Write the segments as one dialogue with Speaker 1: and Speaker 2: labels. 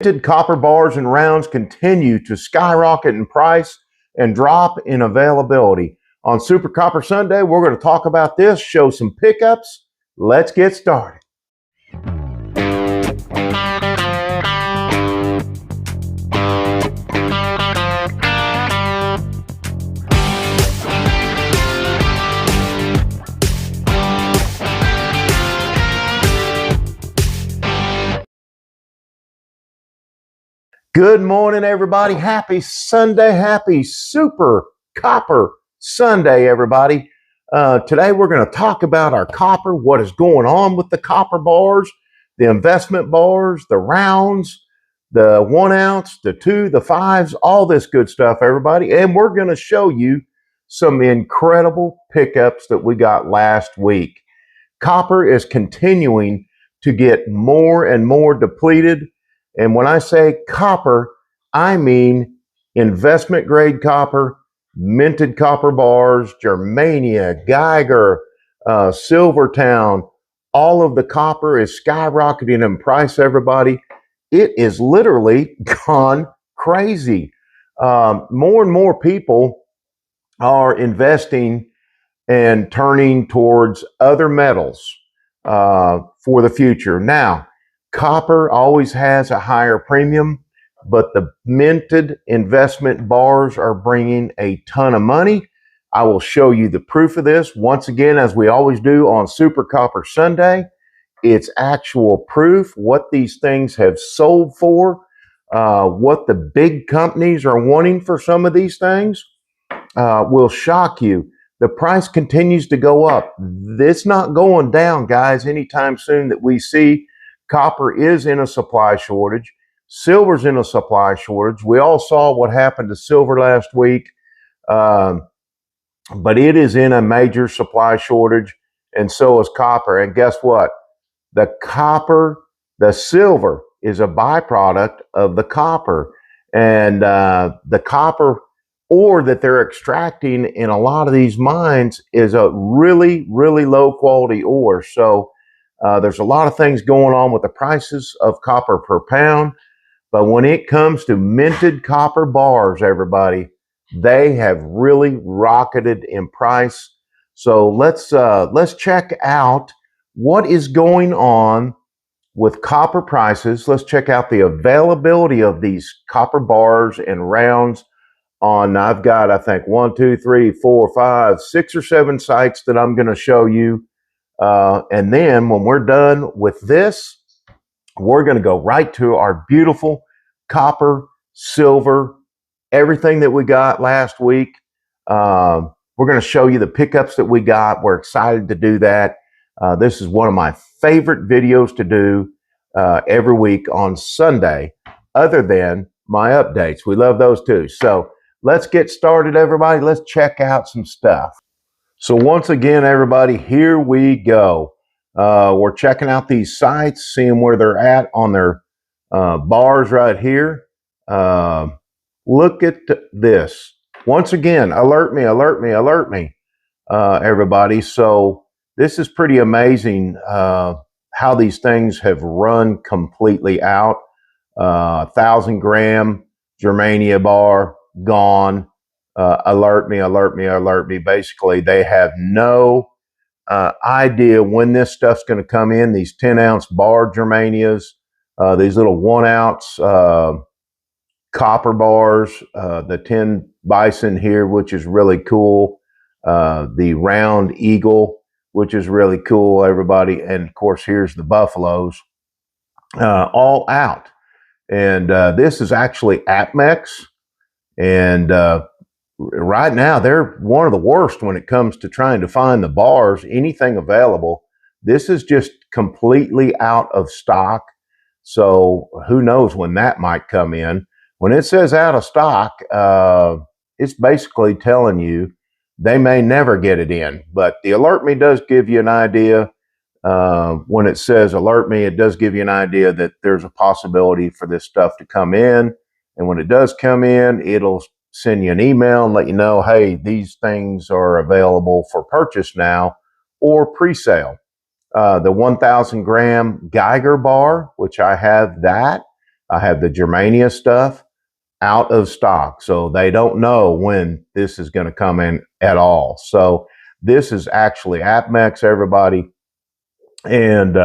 Speaker 1: Minted copper bars and rounds continue to skyrocket in price and drop in availability. On Super Copper Sunday, we're going to talk about this, show some pickups. Let's get started. Good morning, everybody. Happy Sunday. Happy Super Copper Sunday, everybody. Today, we're going to talk about our copper, what is going on with the copper bars, the investment bars, the rounds, the 1 ounce, the 2, the 5s, all this good stuff, everybody. And we're going to show you some incredible pickups that we got last week. Copper is continuing to get more and more depleted. And when I say copper, I mean investment grade copper, minted copper bars, Germania, Geiger, Silvertown. All of the copper is skyrocketing in price, everybody. It is literally gone crazy. More and more people are investing and turning towards other metals for the future. Now, copper always has a higher premium, but the minted investment bars are bringing a ton of money. I will show you the proof of this once again, as we always do on Super Copper Sunday. It's actual proof, what these things have sold for, what the big companies are wanting for some of these things will shock you. The price continues to go up. It's not going down, guys, anytime soon that we see. Copper is in a supply shortage. Silver's in a supply shortage. We all saw what happened to silver last week, but it is in a major supply shortage, and so is copper. And guess what? The silver is a byproduct of the copper, and the copper ore that they're extracting in a lot of these mines is a really, really low quality ore. So there's a lot of things going on with the prices of copper per pound, but when it comes to minted copper bars, everybody, they have really rocketed in price. So let's check out what is going on with copper prices. Let's check out the availability of these copper bars and rounds on, I've got, I think, 1, 2, 3, 4, 5, 6 or 7 sites that I'm going to show you. And then when we're done with this, we're going to go right to our beautiful copper, silver, everything that we got last week. We're going to show you the pickups that we got. We're excited to do that. This is one of my favorite videos to do every week on Sunday, other than my updates. We love those too. So let's get started, everybody. Let's check out some stuff. So once again, everybody, here we go. We're checking out these sites, seeing where they're at on their bars right here. Look at this. Once again, alert me, alert me, alert me, everybody. So this is pretty amazing how these things have run completely out. 1,000 gram Germania bar, gone. Alert me, alert me, alert me. Basically, they have no idea when this stuff's going to come in. These 10 ounce bar Germanias, these little 1 ounce copper bars, the 10 bison here, which is really cool. The round eagle, which is really cool, everybody. And of course, here's the buffaloes, all out. And this is actually APMEX. And right now, they're one of the worst when it comes to trying to find the bars, anything available. This is just completely out of stock. So who knows when that might come in. When it says out of stock, it's basically telling you they may never get it in. But the alert me does give you an idea. When it says alert me, it does give you an idea that there's a possibility for this stuff to come in. And when it does come in, it'll send you an email and let you know, hey, these things are available for purchase now or pre-sale. The 1,000 gram Geiger bar, which I have that. I have the Germania stuff out of stock. So they don't know when this is going to come in at all. So this is actually APMEX, everybody. And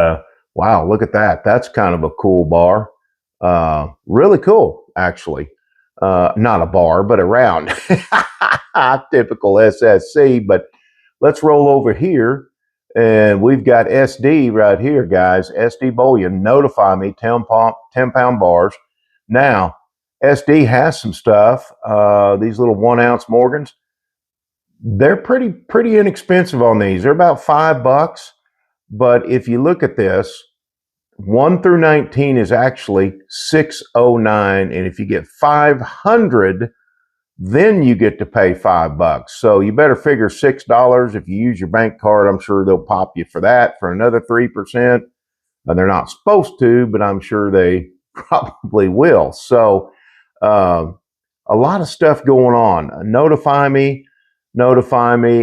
Speaker 1: wow, look at that. That's kind of a cool bar. Really cool, actually. Not a bar, but a round. Typical SSC. But let's roll over here. And we've got SD right here, guys. SD bullion. Notify me, 10-pound bars. Now, SD has some stuff. These little 1-ounce Morgans. They're pretty inexpensive on these. They're about $5. But if you look at this, 1 through 19 is actually $6.09, and if you get 500, then you get to pay $5. So you better figure $6. If you use your bank card, I'm sure they'll pop you for that for another 3%. And they're not supposed to, but I'm sure they probably will. So a lot of stuff going on. Notify me,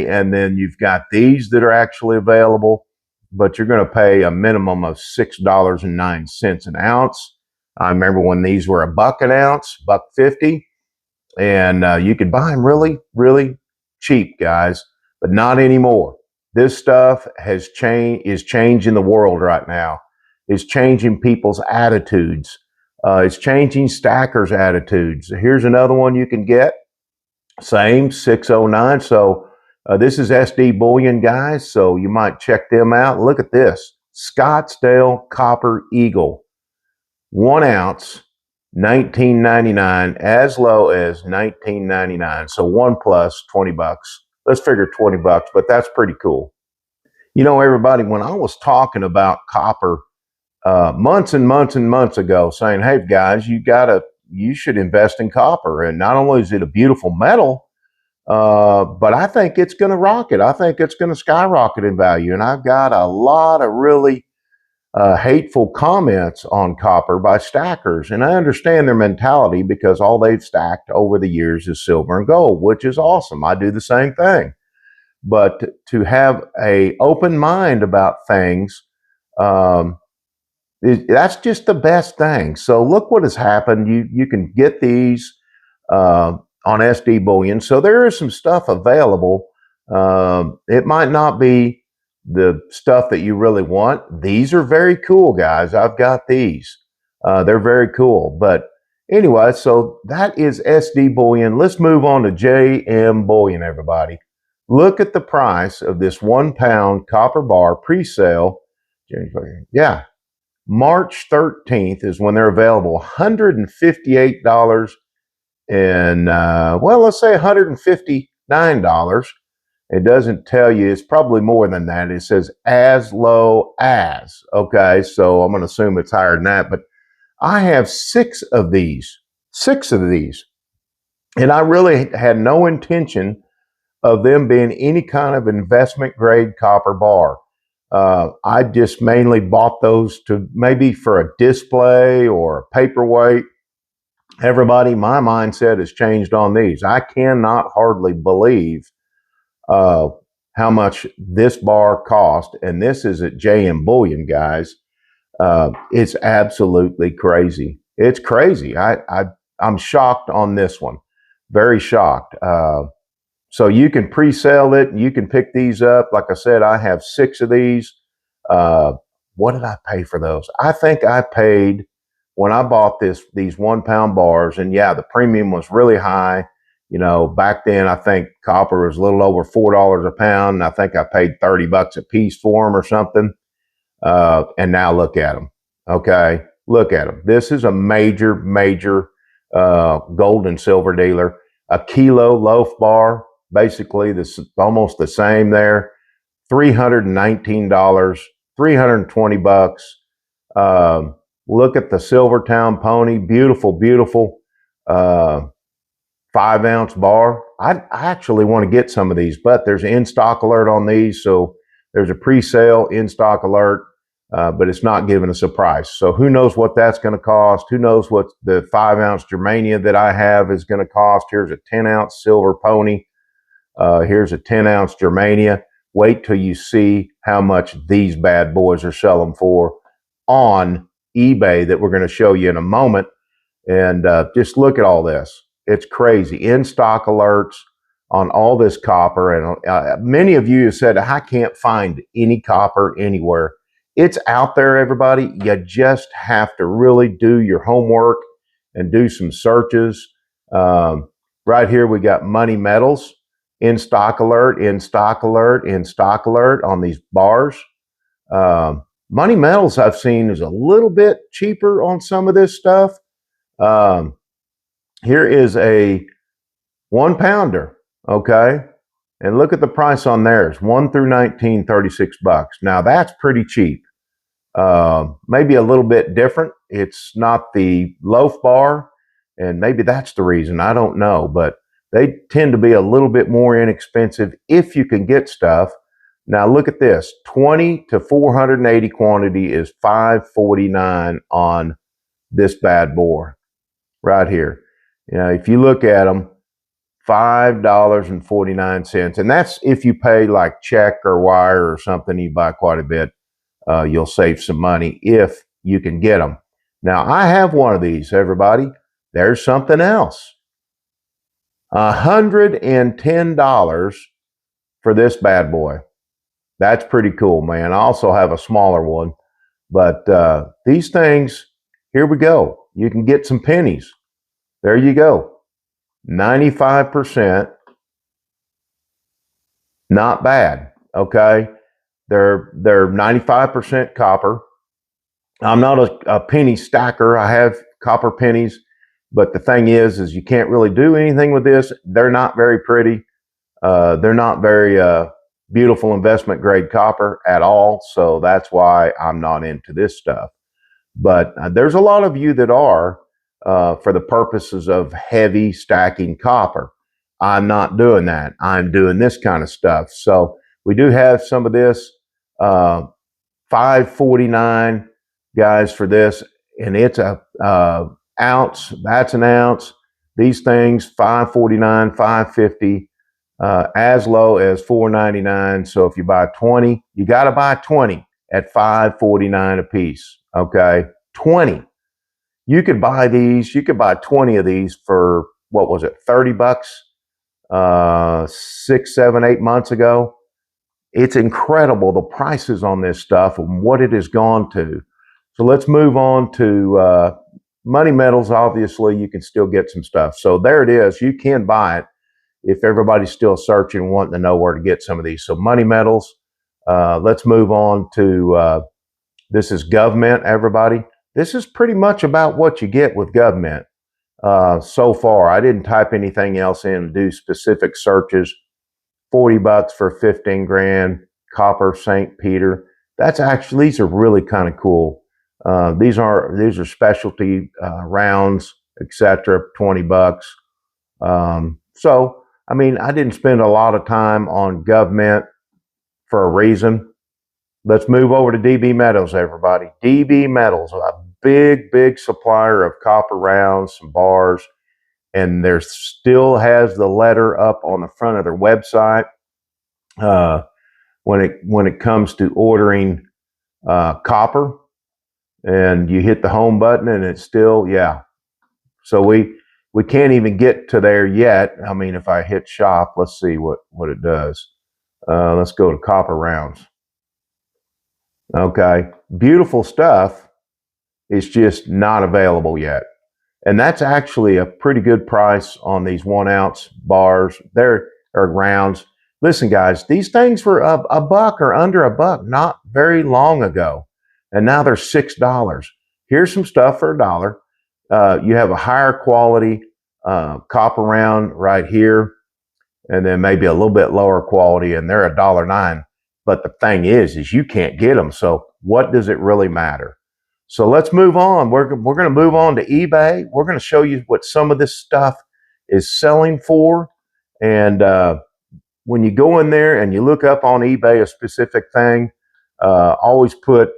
Speaker 1: and then you've got these that are actually available, but you're going to pay a minimum of $6.09 an ounce. I remember when these were $1 an ounce, $1.50, and you could buy them really, really cheap, guys, but not anymore. This stuff is changing the world right now. It's changing people's attitudes. It's changing stackers' attitudes. Here's another one you can get. Same, 609. So this is SD Bullion, guys. So you might check them out. Look at this. Scottsdale Copper Eagle. 1 ounce, $19.99, as low as $19.99. So 1 plus $20. Let's figure $20, but that's pretty cool. You know, everybody, when I was talking about copper months and months and months ago, saying, hey guys, you should invest in copper. And not only is it a beautiful metal, but I think it's going to rocket. I think it's going to skyrocket in value. And I've got a lot of really hateful comments on copper by stackers. And I understand their mentality because all they've stacked over the years is silver and gold, which is awesome. I do the same thing. But to have an open mind about things, that's just the best thing. So look what has happened. You can get these on SD Bullion. So there is some stuff available. It might not be the stuff that you really want. These are very cool, guys. I've got these. They're very cool. But anyway, so that is SD Bullion. Let's move on to JM Bullion, everybody. Look at the price of this 1 pound copper bar pre-sale. Yeah. March 13th is when they're available. $158 and, well, let's say $159. It doesn't tell you. It's probably more than that. It says as low as. Okay, so I'm going to assume it's higher than that. But I have 6 of these. 6 of these. And I really had no intention of them being any kind of investment grade copper bar. I just mainly bought those to maybe for a display or a paperweight. Everybody, my mindset has changed on these. I cannot hardly believe how much this bar cost, and this is at JM Bullion, guys. It's absolutely crazy. It's crazy. I'm shocked on this one. Very shocked. So you can pre-sell it. You can pick these up. Like I said, I have 6 of these. What did I pay for those? I think I paid, when I bought these 1 pound bars, and yeah, the premium was really high. You know, back then I think copper was a little over $4 a pound. And I think I paid $30 a piece for them or something. And now look at them. Okay, look at them. This is a major gold and silver dealer. A kilo loaf bar. Basically, this is almost the same there. $319, $320. Look at the Silvertown Pony. Beautiful 5 ounce bar. I actually want to get some of these, but there's an in-stock alert on these. So there's a pre-sale in-stock alert, but it's not giving us a price. So who knows what that's going to cost? Who knows what the 5 ounce Germania that I have is going to cost? Here's a 10 ounce silver pony. Here's a 10 ounce Germania. Wait till you see how much these bad boys are selling for on eBay that we're going to show you in a moment. And just look at all this. It's crazy. In stock alerts on all this copper. And many of you have said, I can't find any copper anywhere. It's out there, everybody. You just have to really do your homework and do some searches. Right here, we got money metals, in stock alert, in stock alert, in stock alert on these bars. Money metals I've seen is a little bit cheaper on some of this stuff. Here is a 1 pounder, okay? And look at the price on theirs, 1 through 19, $36. Now that's pretty cheap. Maybe a little bit different. It's not the loaf bar, and maybe that's the reason. I don't know, but they tend to be a little bit more inexpensive if you can get stuff. Now look at this, 20 to 480 quantity is $5.49 on this bad boy right here. You know, if you look at them, $5.49, and that's if you pay like check or wire or something, you buy quite a bit. You'll save some money if you can get them. Now, I have one of these, everybody. There's something else. $110 for this bad boy. That's pretty cool, man. I also have a smaller one. But these things, here we go. You can get some pennies. There you go. 95%. Not bad, okay? They're 95% copper. I'm not a penny stacker. I have copper pennies, but the thing is you can't really do anything with this. They're not very pretty. They're not very beautiful investment grade copper at all. So that's why I'm not into this stuff. But there's a lot of you that are for the purposes of heavy stacking copper. I'm not doing that. I'm doing this kind of stuff. So we do have some of this. $5.49, guys, for this, and it's a ounce. That's an ounce. These things $5.49, $5.50, as low as $4.99. So if you buy 20, you got to buy 20 at $5.49 a piece. Okay, 20. You could buy these. You could buy 20 of these for what was it, $30? 6, 7, 8 months ago. It's incredible the prices on this stuff and what it has gone to. So let's move on to money metals. Obviously, you can still get some stuff. So there it is. You can buy it if everybody's still searching and wanting to know where to get some of these. So money metals. Let's move on to this is government, everybody. This is pretty much about what you get with government. So far, I didn't type anything else in and do specific searches. $40 for 15 grand, copper St. Peter. That's actually, these are really kind of cool. These are specialty rounds, etc. $20. So, I mean, I didn't spend a lot of time on government for a reason. Let's move over to DB Metals, everybody. DB Metals, a big supplier of copper rounds, some bars, and there still has the letter up on the front of their website when it comes to ordering copper, and you hit the home button and it's still, yeah. So we can't even get to there yet. I mean, if I hit shop, let's see what it does. Let's go to copper rounds. Okay, beautiful stuff. It's just not available yet. And that's actually a pretty good price on these 1 ounce bars. They're rounds. Listen, guys, these things were a buck or under a buck not very long ago. And now they're $6. Here's some stuff for $1. You have a higher quality copper round right here, and then maybe a little bit lower quality, and they're $1.09. But the thing is you can't get them. So what does it really matter? So let's move on. We're going to move on to eBay. We're going to show you what some of this stuff is selling for. And when you go in there and you look up on eBay a specific thing, always put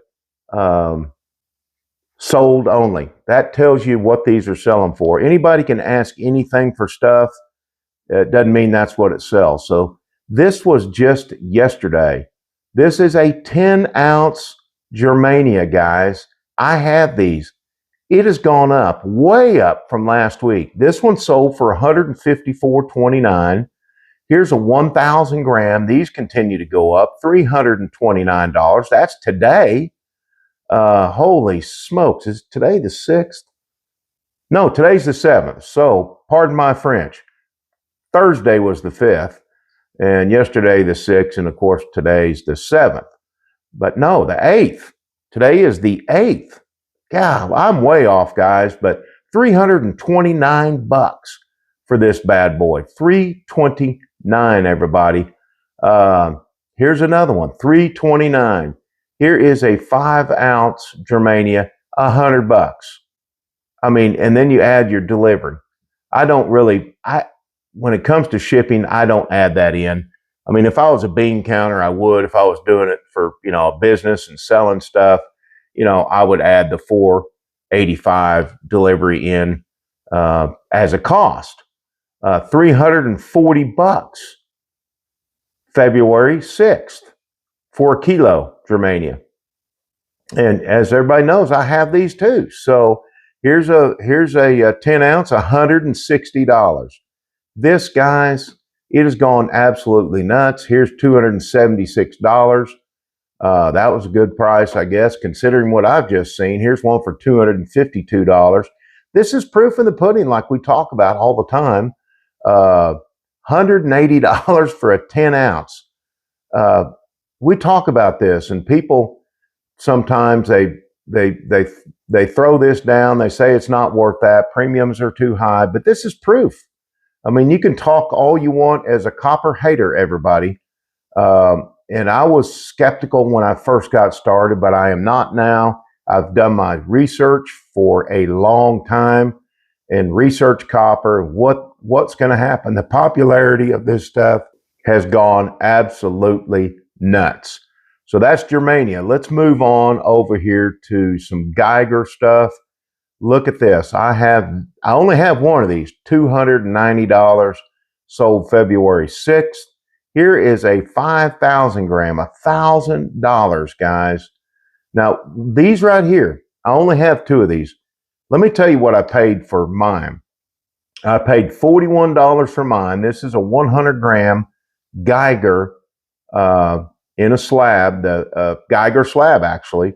Speaker 1: sold only. That tells you what these are selling for. Anybody can ask anything for stuff. It doesn't mean that's what it sells. So this was just yesterday. This is a 10 ounce Germania, guys. I have these. It has gone up, way up from last week. This one sold for $154.29. Here's a 1,000 gram. These continue to go up, $329. That's today. Holy smokes. Is today the 6th? No, today's the 7th. So, pardon my French. Thursday was the 5th, and yesterday the 6th, and of course today's the 7th. But no, the 8th. Today is the 8th. God, I'm way off, guys, but $329 for this bad boy. $329, everybody. Here's another one, $329. Here is a 5-ounce Germania, $100. I mean, and then you add your delivery. When it comes to shipping, I don't add that in. I mean, if I was a bean counter, I would. If I was doing it for, a business and selling stuff, I would add the $4.85 delivery in as a cost. $340, February 6th, for a kilo Germania. And as everybody knows, I have these too. So here's a 10 ounce, $160. This, guys, it has gone absolutely nuts. Here's $276. That was a good price, I guess, considering what I've just seen. Here's one for $252. This is proof in the pudding, like we talk about all the time. $180 for a 10 ounce. We talk about this, and people sometimes they throw this down. They say it's not worth that. Premiums are too high, but this is proof. I mean, you can talk all you want as a copper hater, everybody. And I was skeptical when I first got started, but I am not now. I've done my research for a long time and research copper, what's going to happen. The popularity of this stuff has gone absolutely nuts. So that's Germania. Let's move on over here to some Geiger stuff. Look at this. I only have one of these, $290, sold February 6th. Here is a 5,000 gram, $1,000, guys. Now, these right here, I only have two of these. Let me tell you what I paid for mine. I paid $41 for mine. This is a 100 gram Geiger in a slab, the Geiger slab, actually.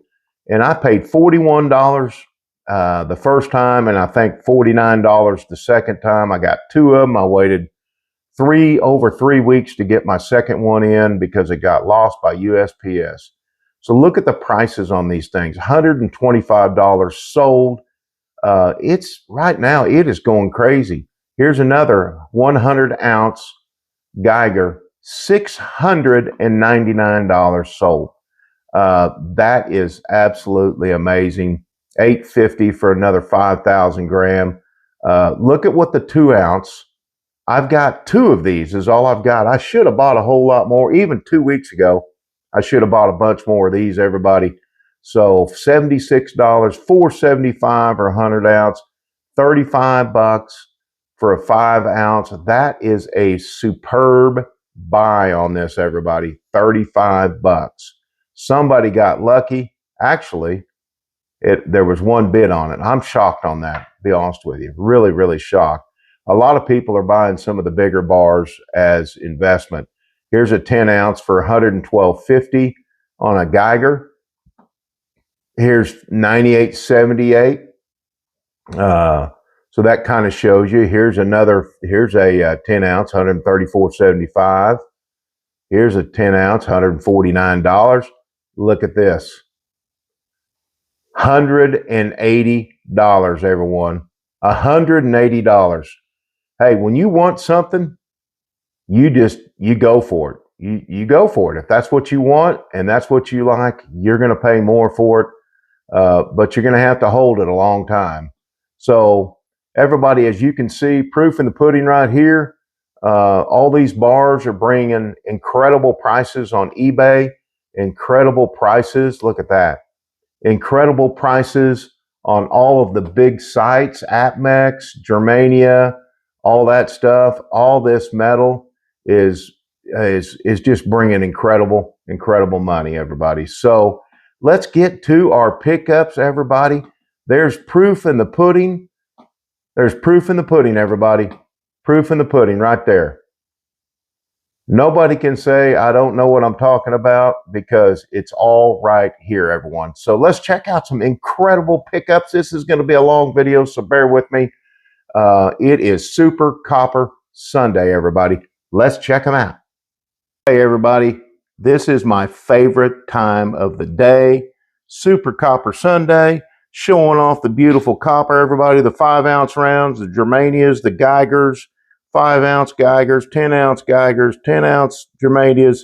Speaker 1: And I paid $41 the first time, and I think $49 the second time. I got two of them. I waited over 3 weeks to get my second one in because it got lost by USPS. So look at the prices on these things. $125 sold. It's right now, it is going crazy. Here's another 100 ounce Geiger, $699 sold. That is absolutely amazing. $850 for another 5,000 gram. Look at what the 2 ounce. I've got two of these is all I've got. I should have bought a whole lot more. Even 2 weeks ago, I should have bought a bunch more of these, everybody. So $76, $475 or 100 ounce, $35 for a 5 ounce. That is a superb buy on this, everybody. $35. Somebody got lucky. Actually, there was one bid on it. I'm shocked on that, to be honest with you. Really, really shocked. A lot of people are buying some of the bigger bars as investment. Here's a 10 ounce for $112.50 on a Geiger. Here's $98.78. So that kind of shows you. Here's a 10 ounce, $134.75. Here's a 10 ounce, $149. Look at this. $180, everyone. $180. Hey, when you want something, you go for it. You go for it. If that's what you want and that's what you like, you're going to pay more for it. But you're going to have to hold it a long time. So everybody, as you can see, proof in the pudding right here. All these bars are bringing incredible prices on eBay. Incredible prices. Look at that. Incredible prices on all of the big sites, APMEX, Germania, all that stuff. All this metal is just bringing incredible money, everybody. So let's get to our pickups, everybody. There's proof in the pudding. There's proof in the pudding, everybody. Proof in the pudding right there. Nobody can say I don't know what I'm talking about because it's all right here, everyone. So let's check out some incredible pickups. This is going to be a long video, so bear with me. It is Super Copper Sunday, everybody. Let's check them out. Hey, everybody. This is my favorite time of the day. Super Copper Sunday. Showing off the beautiful copper, everybody. The 5-ounce rounds, the Germanias, the Geigers. 5-ounce Geigers, 10-ounce Geigers, 10-ounce Germanias,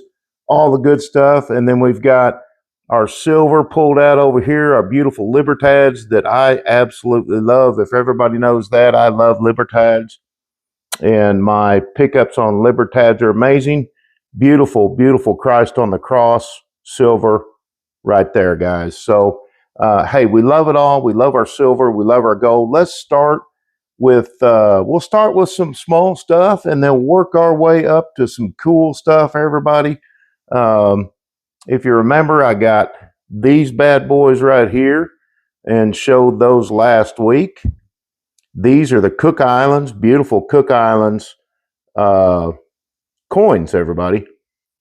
Speaker 1: all the good stuff. And then we've got our silver pulled out over here, our beautiful Libertads that I absolutely love. If everybody knows that, I love Libertads. And my pickups on Libertads are amazing. Beautiful, beautiful Christ on the cross, silver right there, guys. So, hey, we love it all. We love our silver. We love our gold. Let's start with we'll start with some small stuff and then work our way up to some cool stuff, everybody. If you remember, I got these bad boys right here and showed those last week. These are the Cook Islands, beautiful Cook Islands coins, everybody.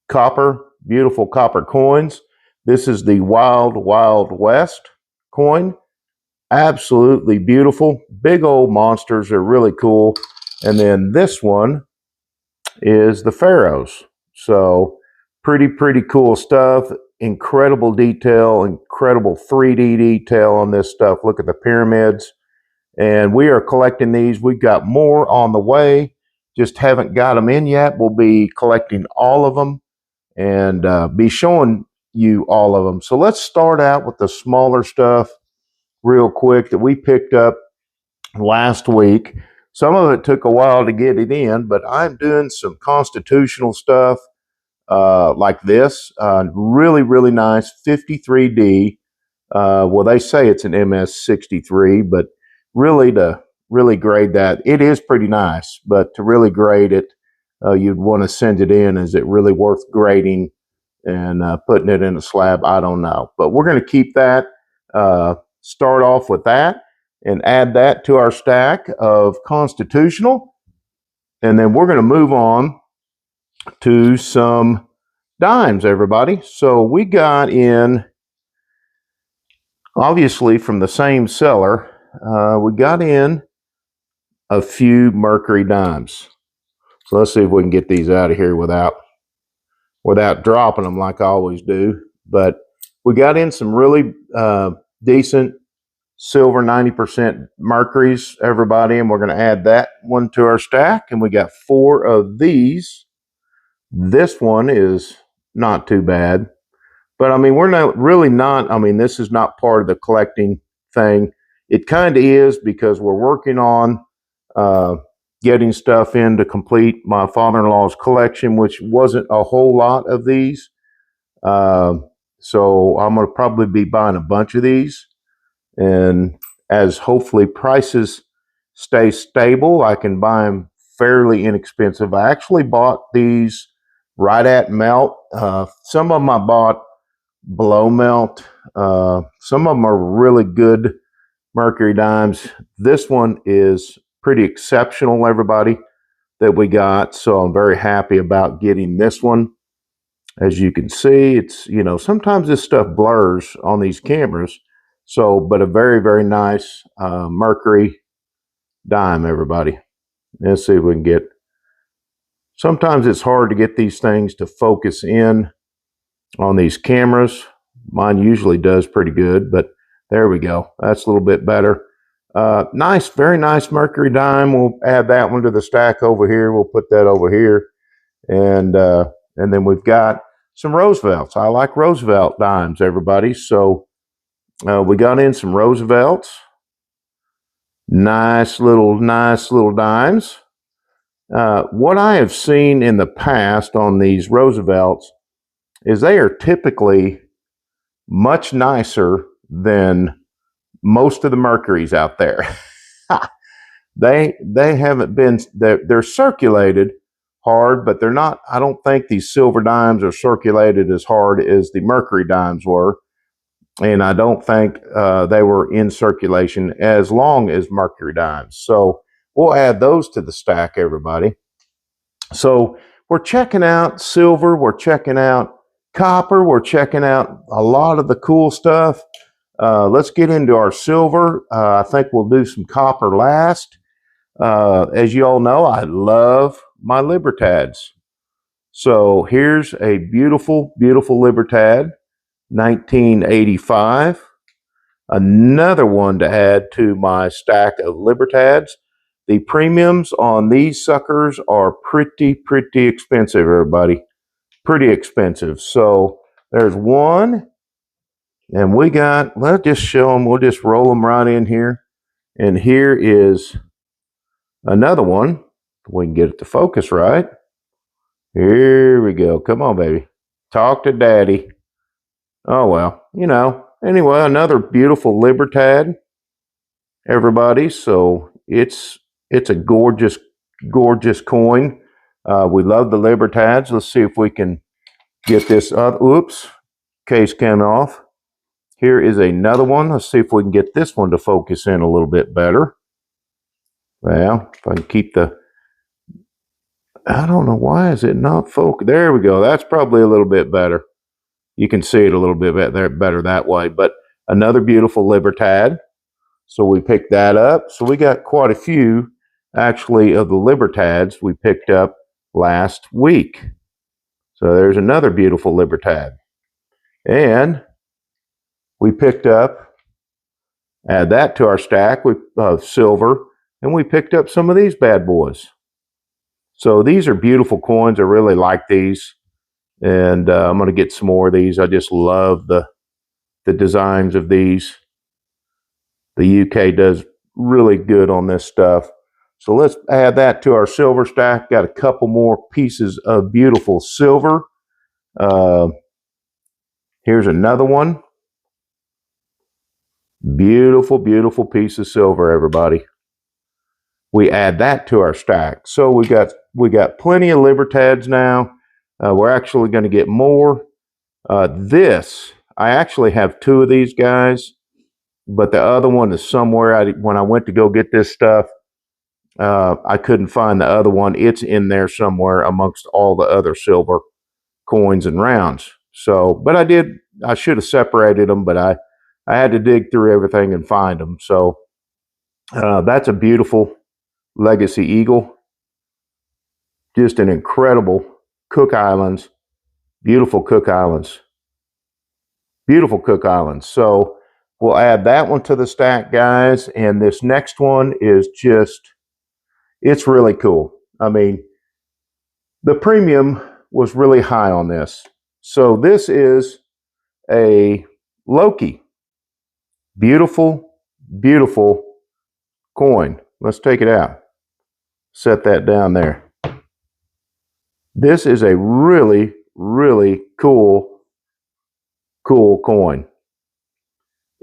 Speaker 1: Copper, beautiful copper coins. This is the Wild Wild West coin. Absolutely beautiful. Big old monsters. They're really cool. And then this one is the Pharaohs. So pretty cool stuff. Incredible detail. Incredible 3D detail on this stuff. Look at the pyramids. And we are collecting these. We've got more on the way. Just haven't got them in yet. We'll be collecting all of them and be showing you all of them. So let's start out with the smaller stuff real quick that we picked up last week. Some of it took a while to get it in, but I'm doing some constitutional stuff like this. Really nice 53D. Well, they say it's an MS63, but really to really grade that, it is pretty nice. But to really grade it, you'd want to send it in. Is it really worth grading and putting it in a slab? I don't know. But we're going to keep that. Start off with that and add that to our stack of constitutional. And then we're going to move on to some dimes, everybody. So we got in, obviously from the same seller, we got in a few Mercury dimes. So let's see if we can get these out of here without dropping them like I always do. But we got in some really decent silver 90% Mercuries, everybody, and we're going to add that one to our stack. And we got 4 of these. This one is not too bad, but I mean, we're not really not. I mean, this is not part of the collecting thing. It kind of is because we're working on getting stuff in to complete my father-in-law's collection, which wasn't a whole lot of these. So I'm going to probably be buying a bunch of these. And as hopefully prices stay stable, I can buy them fairly inexpensive. I actually bought these right at melt. Some of them I bought below melt. Some of them are really good Mercury dimes. This one is pretty exceptional, everybody, that we got. So I'm very happy about getting this one. As you can see, it's, you know, sometimes this stuff blurs on these cameras. So, but a very nice Mercury dime, everybody. Let's see if we can get, sometimes it's hard to get these things to focus in on these cameras. Mine usually does pretty good, but there we go. That's a little bit better. Nice, very nice Mercury dime. We'll add that one to the stack over here. We'll put that over here. And then we've got some Roosevelts. I like Roosevelt dimes, everybody. So we got in some Roosevelts. Nice little dimes. What I have seen in the past on these Roosevelts is they are typically much nicer than most of the Mercuries out there. They haven't been, they're circulated hard, but they're not, I don't think these silver dimes are circulated as hard as the Mercury dimes were. and I don't think they were in circulation as long as mercury dimes. So we'll add those to the stack, everybody. So we're checking out silver, we're checking out copper, we're checking out a lot of the cool stuff. Let's get into our silver. I think we'll do some copper last. As you all know, I love my Libertads. So here's a beautiful, beautiful Libertad, 1985. Another one to add to my stack of Libertads. The premiums on these suckers are pretty expensive, everybody. Pretty expensive. So there's one. And we got, let's just show them, we'll just roll them right in here. And here is another one. We can get it to focus right. Here we go. Come on, baby. Talk to daddy. Oh, well, you know. Anyway, another beautiful Libertad, everybody. So it's a gorgeous, gorgeous coin. We love the Libertads. Let's see if we can get this up. Oops, case came off. Here is another one. Let's see if we can get this one to focus in a little bit better. Well, if I can keep the, I don't know why is it not focused. There we go. That's probably a little bit better. You can see it a little bit better that way. But another beautiful Libertad. So we picked that up. So we got quite a few, actually, of the Libertads we picked up last week. So there's another beautiful Libertad. And we picked up, add that to our stack with silver, and we picked up some of these bad boys. So these are beautiful coins. I really like these. And I'm going to get some more of these. I just love the designs of these. The UK does really good on this stuff. So let's add that to our silver stack. Got a couple more pieces of beautiful silver. Here's another one. Beautiful, beautiful piece of silver, everybody. We add that to our stack. So we got plenty of Libertads now. We're actually going to get more. This, I actually have two of these guys, but the other one is somewhere. When I went to go get this stuff, I couldn't find the other one. It's in there somewhere amongst all the other silver coins and rounds. So, but I should have separated them, but I had to dig through everything and find them. So that's a beautiful Legacy Eagle. Just an incredible Cook Islands. Beautiful Cook Islands. Beautiful Cook Islands. So we'll add that one to the stack, guys. And this next one is just, it's really cool. I mean, the premium was really high on this. So this is a Loki. Beautiful, beautiful coin. Let's take it out. Set that down there. This is a really, really cool coin.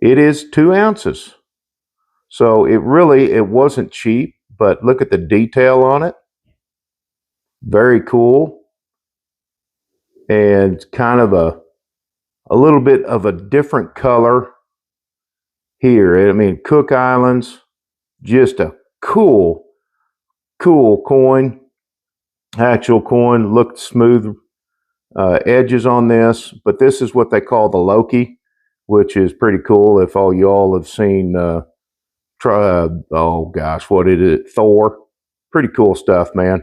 Speaker 1: It is 2 ounces. So it wasn't cheap, but look at the detail on it. Very cool. And kind of a little bit of a different color here. I mean, Cook Islands, just a cool coin. Actual coin, looked smooth edges on this, but this is what they call the Loki, which is pretty cool. If all y'all have seen, oh gosh, what is it? Thor. Pretty cool stuff, man.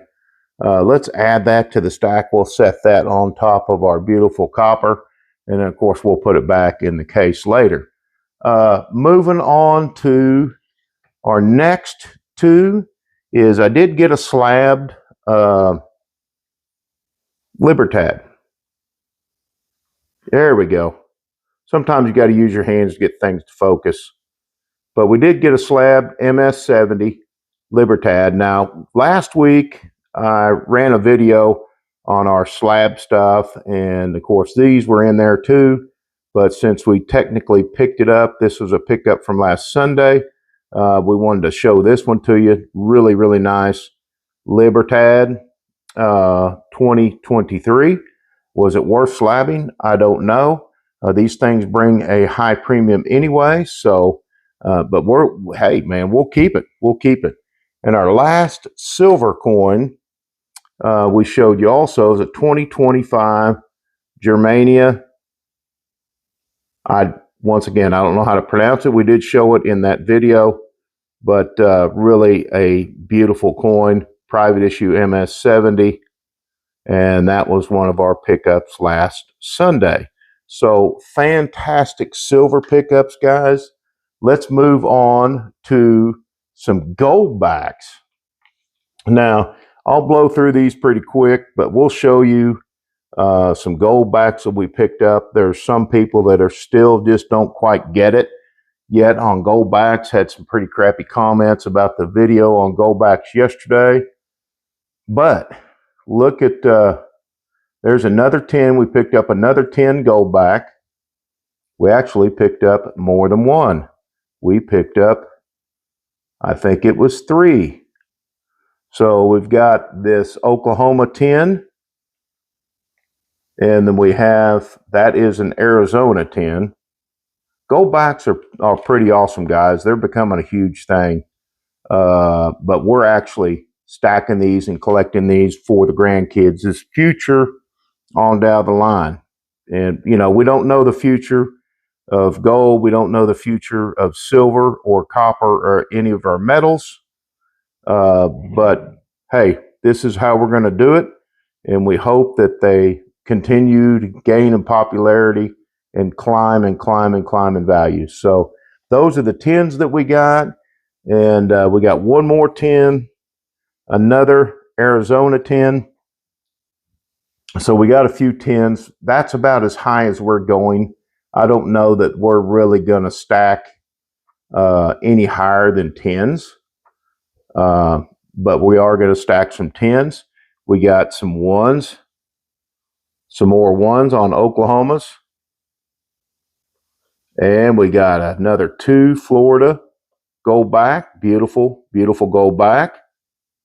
Speaker 1: Let's add that to the stack. We'll set that on top of our beautiful copper, and then of course we'll put it back in the case later. Moving on to our next two is I did get a slabbed Libertad. There we go. Sometimes you got to use your hands to get things to focus. But we did get a slab MS70 Libertad. Now, last week I ran a video on our slab stuff, and of course these were in there too. But since we technically picked it up, this was a pickup from last Sunday. We wanted to show this one to you. Really, really nice Libertad 2023. Was it worth slabbing? I don't know. These things bring a high premium anyway, so but hey man, we'll keep it. We'll keep it. And our last silver coin we showed you also is a 2025 Germania. Once again, I don't know how to pronounce it. We did show it in that video, but really a beautiful coin, private issue MS70, and that was one of our pickups last Sunday. So fantastic silver pickups, guys. Let's move on to some Goldbacks. Now, I'll blow through these pretty quick, but we'll show you some Goldbacks that we picked up. There's some people that are still just don't quite get it yet on Goldbacks. Had some pretty crappy comments about the video on Goldbacks yesterday. But look at, there's another 10. We picked up another 10 Goldback. We actually picked up more than one. We picked up, I think it was 3. So we've got this Oklahoma 10. And then we have, that is an Arizona 10. Goldbacks are pretty awesome, guys. They're becoming a huge thing. But we're actually stacking these and collecting these for the grandkids. This future on down the line. And, you know, we don't know the future of gold. We don't know the future of silver or copper or any of our metals. But, hey, this is how we're going to do it. And we hope that they continue to gain in popularity and climb and climb and climb in value. So those are the 10s that we got. And we got one more 10, another Arizona 10. So we got a few 10s. That's about as high as we're going. I don't know that we're really going to stack any higher than 10s. But we are going to stack some 10s. We got some 1s. Some more 1s on Oklahomas. And we got another 2 Florida Goldback. Beautiful, beautiful Goldback.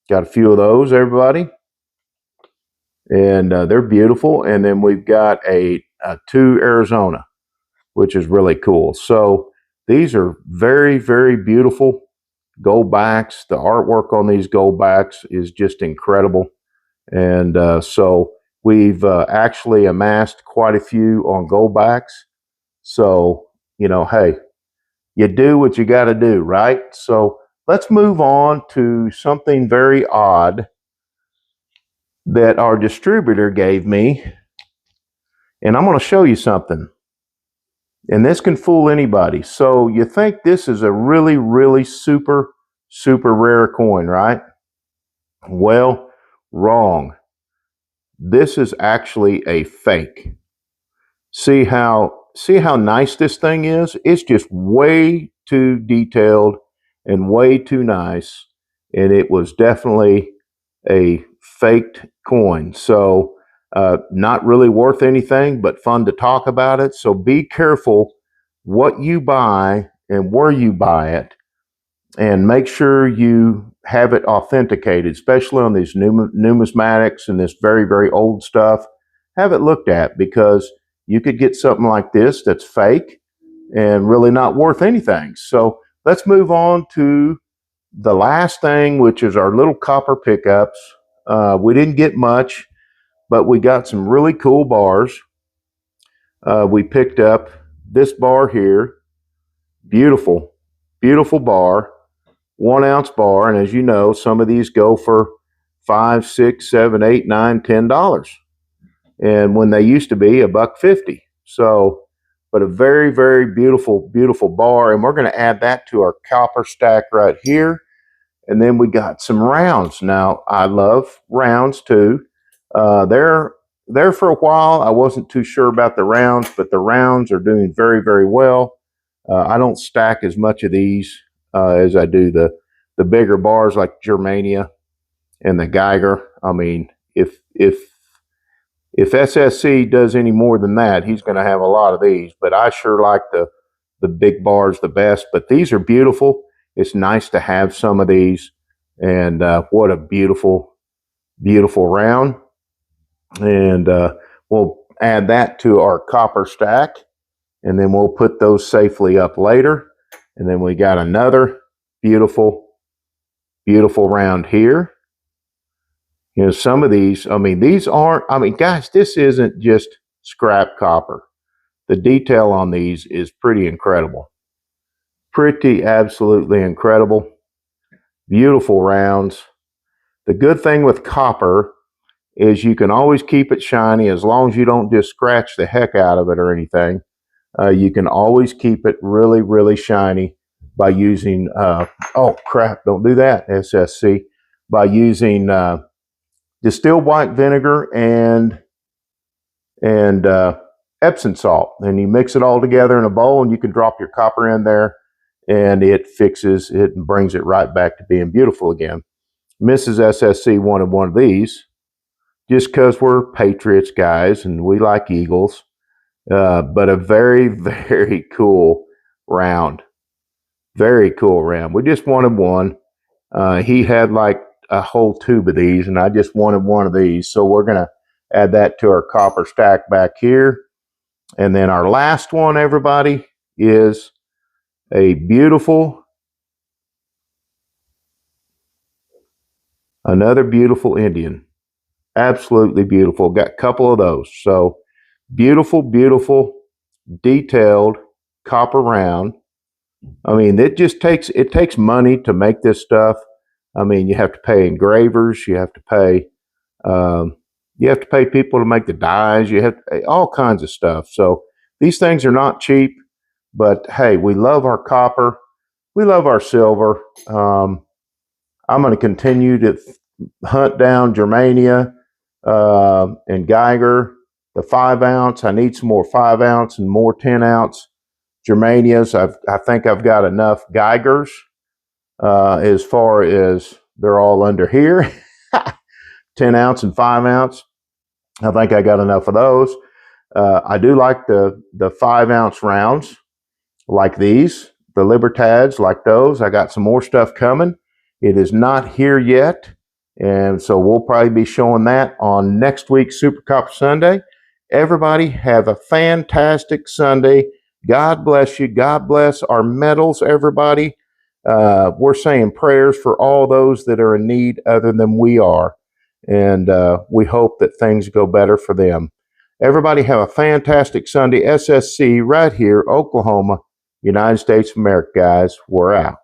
Speaker 1: Got a few of those, everybody. And they're beautiful. And then we've got a 2 Arizona, which is really cool. So these are very, very beautiful Goldbacks. The artwork on these Goldbacks is just incredible. And so we've actually amassed quite a few on Goldbacks. So, you know, hey, you do what you got to do, right? So let's move on to something very odd that our distributor gave me. And I'm going to show you something. And this can fool anybody. So you think this is a really, really super, super rare coin, right? Well, wrong. This is actually a fake. See how nice this thing is? It's just way too detailed and way too nice. And it was definitely a faked coin. So not really worth anything, but fun to talk about it. So be careful what you buy and where you buy it. And make sure you have it authenticated, especially on these numismatics and this very, very old stuff. Have it looked at, because you could get something like this that's fake and really not worth anything. So let's move on to the last thing, which is our little copper pickups. We didn't get much, but we got some really cool bars. We picked up this bar here. Beautiful, beautiful bar. 1 ounce bar. And as you know, some of these go for $5, $6, $7, $8, $9, $10. And when they used to be $1.50. So, but a very, very beautiful, beautiful bar. And we're going to add that to our copper stack right here. And then we got some rounds. Now, I love rounds too. They're there for a while. I wasn't too sure about the rounds, but the rounds are doing very, very well. I don't stack as much of these as I do the bigger bars like Germania and the Geiger. I mean, if SSC does any more than that, he's going to have a lot of these. But I sure like the big bars the best. But these are beautiful. It's nice to have some of these. And what a beautiful, beautiful round. And we'll add that to our copper stack. and then we'll put those safely up later. And then we got another beautiful, beautiful round here. You know, some of these, I mean, these aren't, I mean, guys, this isn't just scrap copper. The detail on these is pretty incredible. Pretty absolutely incredible. Beautiful rounds. The good thing with copper is you can always keep it shiny as long as you don't just scratch the heck out of it or anything. You can always keep it really, really shiny by using, oh crap, don't do that, SSC, by using distilled white vinegar and Epsom salt. And you mix it all together in a bowl and you can drop your copper in there and it fixes it and brings it right back to being beautiful again. Mrs. SSC wanted one of these just because we're Patriots guys and we like Eagles. But a very, very cool round. Very cool round. We just wanted one. He had like a whole tube of these, and I just wanted one of these. So we're going to add that to our copper stack back here. And then our last one, everybody, is a beautiful, another beautiful Indian. Absolutely beautiful. Got a couple of those. So beautiful, beautiful, detailed copper round. I mean, it takes money to make this stuff. I mean, you have to pay engravers, you have to pay people to make the dies, you have to pay all kinds of stuff. So these things are not cheap, but hey, we love our copper, we love our silver. I'm going to continue to hunt down Germania and Geiger. The 5 ounce, I need some more 5 ounce and more 10 ounce Germanias. I think I've got enough Geigers as far as they're all under here. 10 ounce and 5 ounce. I think I got enough of those. I do like the 5 ounce rounds like these, the Libertads like those. I got some more stuff coming. It is not here yet. And so we'll probably be showing that on next week's Super Copper Sunday. Everybody have a fantastic Sunday. God bless you. God bless our metals, everybody. We're saying prayers for all those that are in need other than we are. And we hope that things go better for them. Everybody have a fantastic Sunday. SSC right here, Oklahoma, United States of America, guys. We're out.